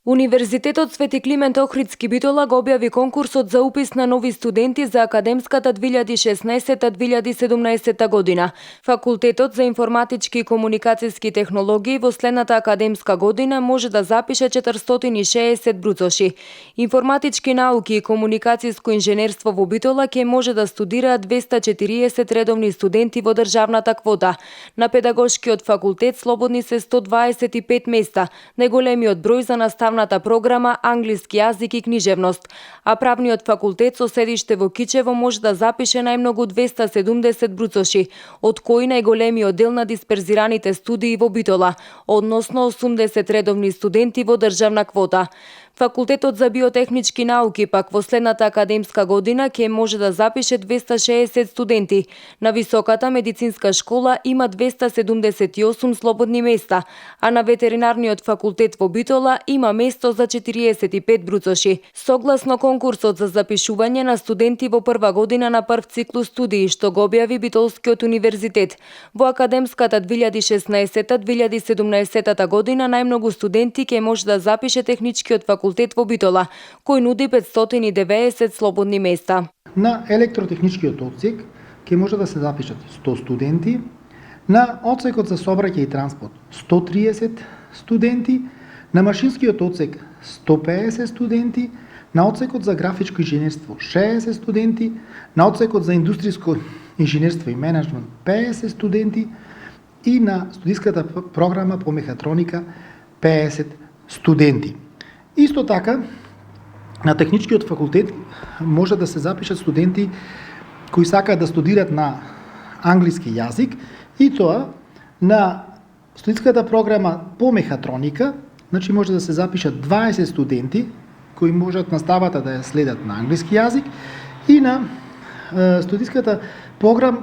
Универзитетот Свети Климент Охридски Битола го објави конкурсот за упис на нови студенти за академската 2016-2017 година. Факултетот за информатички и комуникацијски технологии во следната академска година може да запише 460 бруцоши. Информатички науки и комуникацијско инженерство во Битола ќе може да студираат 240 редовни студенти во државната квота. На педагошкиот факултет слободни се 125 места, најголемиот број за наставната програма англиски јазик и книжевност, а правниот факултет со седиште во Кичево може да запише најмногу 270 бруцоши, од кои најголемиот дел на дисперзираните студии во Битола, односно 80 редовни студенти во државна квота. Факултетот за биотехнички науки пак во следната академска година ќе може да запише 260 студенти. На Високата медицинска школа има 278 слободни места, а на ветеринарниот факултет во Битола има место за 45 бруцоши. Согласно конкурсот за запишување на студенти во прва година на прв циклус студии што го објави Битолскиот универзитет, во академската 2016-2017 година најмногу студенти ќе може да запише техничкиот факултет во Битола, кој нуди 590 слободни места. На електротехничкиот одсек ќе може да се запишат 100 студенти, на одсекот за сообраќај и транспорт 130 студенти, на машинскиот одсек 150 студенти, на одсекот за графичко инженерство 60 студенти, на одсекот за индустријско инженерство и менеджмент 50 студенти и на студиската програма по мехатроника 50 студенти. Исто така, на техничкиот факултет може да се запишат студенти кои сакаат да студираат на англиски јазик и тоа на студиската програма по мехатроника, значи може да се запишат 20 студенти кои можат наставата да ја следат на англиски јазик и на студиската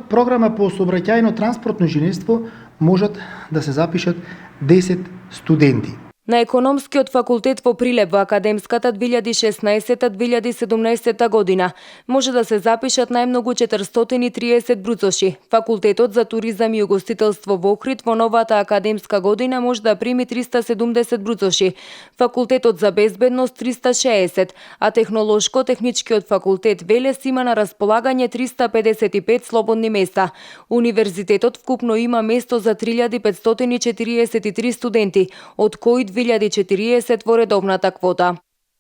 програма по сообраќајно транспортно инженерство можат да се запишат 10 студенти. На економскиот факултет во Прилеп во академската 2016-2017 година може да се запишат најмногу 430 бруцоши. Факултетот за туризам и угостителство во Охрид во новата академска година може да прими 370 бруцоши, факултетот за безбедност 360, а технолошко-техничкиот факултет Велес има на располагање 355 слободни места. Универзитетот вкупно има место за 3543 студенти, од кои 2040 во редовната квота.